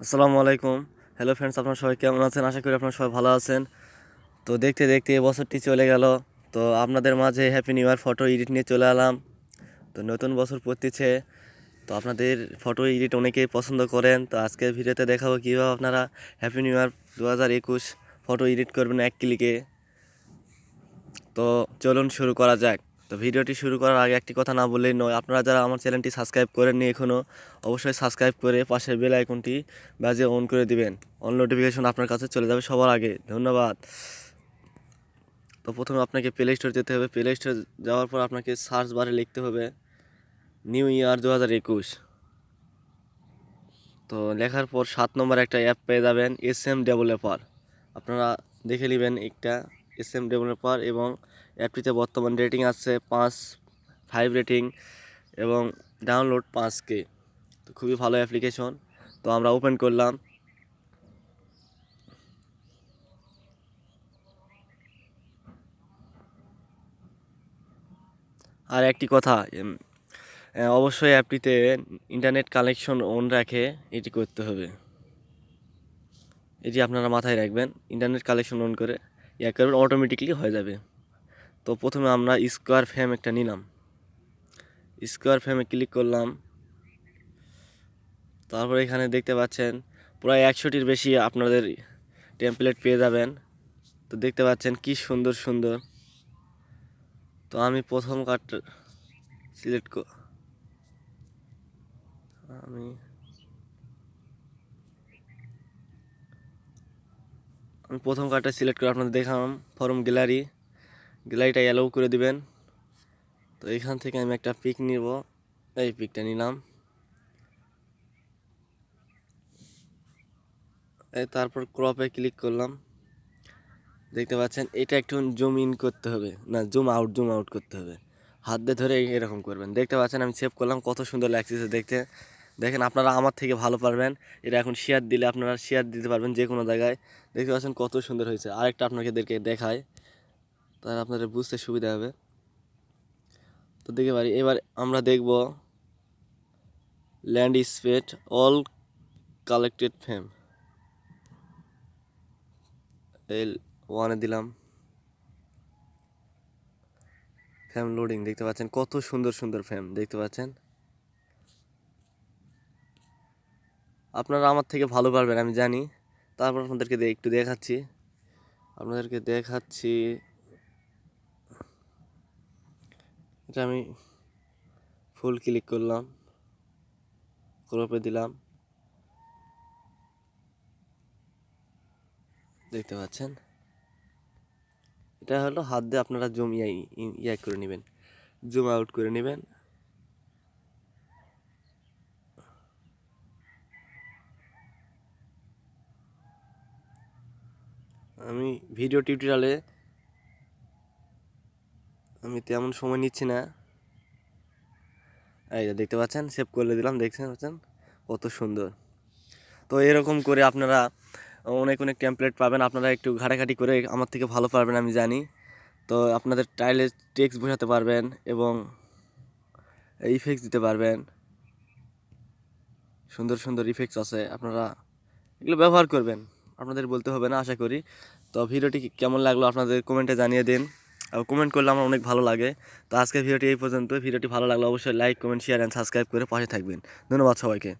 আসসালামু আলাইকুম। Hello friends, আপনারা সবাই কেমন আছেন? আশা করি আপনারা সবাই ভালো আছেন। তো দেখতে দেখতে এই বছরটি চলে গেল। তো আপনাদের মাঝে happy new year photo edit নিয়ে চলে এলাম। তো নতুন বছর পড়তেছে, তো আপনাদের ফটো এডিট অনেকেই পছন্দ করেন। তো আজকের ভিডিওতে দেখাবো কীভাবে আপনারা happy new year 2021 photo edit করবেন এক ক্লিকে। তো চলুন শুরু করা যাক। তো ভিডিওটি শুরু করার আগে একটি কথা না বললেই নয়, আপনারা যারা আমার চ্যানেলটি সাবস্ক্রাইব করেননি এখনও, অবশ্যই সাবস্ক্রাইব করে পাশের বেল আইকনটি বাজিয়ে অন করে দিবেন। অন নোটিফিকেশন আপনার কাছে চলে যাবে সবার আগে। ধন্যবাদ। তো প্রথমে আপনাকে প্লে স্টোর যেতে হবে। প্লে স্টোর যাওয়ার পর আপনাকে সার্চ বারে লিখতে হবে নিউ ইয়ার 2021। তো লেখার পর 7 নম্বর একটা অ্যাপ পেয়ে যাবেন, SM ডেভেলপার। আপনারা দেখে নেবেন একটা SM ডেভেলপার, এবং অ্যাপটিতে বর্তমান রেটিং আছে 5 রেটিং এবং ডাউনলোড 5K। তো খুবই ভালো অ্যাপ্লিকেশন। তো আমরা ওপেন করলাম। আর একটি কথা, অবশ্যই অ্যাপটিতে ইন্টারনেট কানেকশন অন রাখে এটি করতে হবে। এটি আপনারা মাথায় রাখবেন, ইন্টারনেট কানেকশন অন করে ইয়া করবেন, অটোমেটিকলি হয়ে যাবে। তো প্রথমে আমরা স্কোয়ার ফ্রেম একটা নিলাম, স্কোয়ার ফ্রেমে ক্লিক করলাম। তারপর এখানে দেখতে পাচ্ছেন প্রায় 100টির বেশি আপনাদের টেমপ্লেট পেয়ে যাবেন। তো দেখতে পাচ্ছেন কি সুন্দর সুন্দর। তো আমি প্রথম কার্ড সিলেক্ট আমি আমি প্রথম কার্ডটা সিলেক্ট করে আপনাদের দেখালাম। ফরম গ্যালারিটা অ্যালাউ করে দিবেন। তো এখান থেকে আমি একটা পিক নিব, এই পিকটা নিলাম। তারপর ক্রপে ক্লিক করলাম। দেখতে পাচ্ছেন এটা একটু জুম ইন করতে হবে, না জুম আউট করতে হবে। হাত দিয়ে ধরে এরকম করবেন। দেখতে পাচ্ছেন আমি সেভ করলাম, কত সুন্দর লাগছে দেখতে। দেখেন আপনারা আমার থেকে ভালো পারবেন। এটা এখন শেয়ার দিলে আপনারা শেয়ার দিতে পারবেন যে কোনো জায়গায়। দেখতে পাচ্ছেন কত সুন্দর হয়েছে। আরেকটা আপনাদেরকে দেখায়, তাহলে আপনাদের বুঝতে সুবিধা হবে। তো দেখতে পারি, এবার আমরা দেখব land spade all collected frame, L1 দিলাম। ফ্রেম লোডিং, দেখতে পাচ্ছেন কত সুন্দর সুন্দর ফ্রেম দেখতে পাচ্ছেন। আপনারা আমার থেকে ভালো পারবেন আমি জানি। তারপর আপনাদেরকে একটু দেখাচ্ছি। এটা আমি ফুল ক্লিক করলাম, ক্রপে দিলাম। দেখতে পাচ্ছেন এটা হলো হাত দিয়ে আপনারা জুম ইয়া করে নেবেন, জুম আউট করে নেবেন। আমি ভিডিও টিউটোরিয়ালে আমি তেমন সময় নিচ্ছি না। এই যে দেখতে পাচ্ছেন, সেভ করে দিলাম। দেখতে পাচ্ছেন কত সুন্দর। তো এরকম করে আপনারা অনেক অনেক টেমপ্লেট পাবেন। আপনারা একটু ঘাটাঘাটি করে আমার থেকে ভালো পারবেন আমি জানি। তো আপনাদের টাইলে টেক্সট বোঝাতে পারবেন এবং ইফেক্টস দিতে পারবেন। সুন্দর সুন্দর ইফেক্টস আছে, আপনারা এগুলো ব্যবহার করবেন। আপনাদের বলতে হবে না আশা করি। তো ভিডিওটি কেমন লাগলো আপনাদের কমেন্টে জানিয়ে দিন। আর কমেন্ট করলে আমার অনেক ভালো লাগে। তো আজকের ভিডিওটি এই পর্যন্ত। ভিডিওটি ভালো লাগলে অবশ্যই like, comment, share and subscribe করে পাশে থাকবেন। ধন্যবাদ সবাইকে।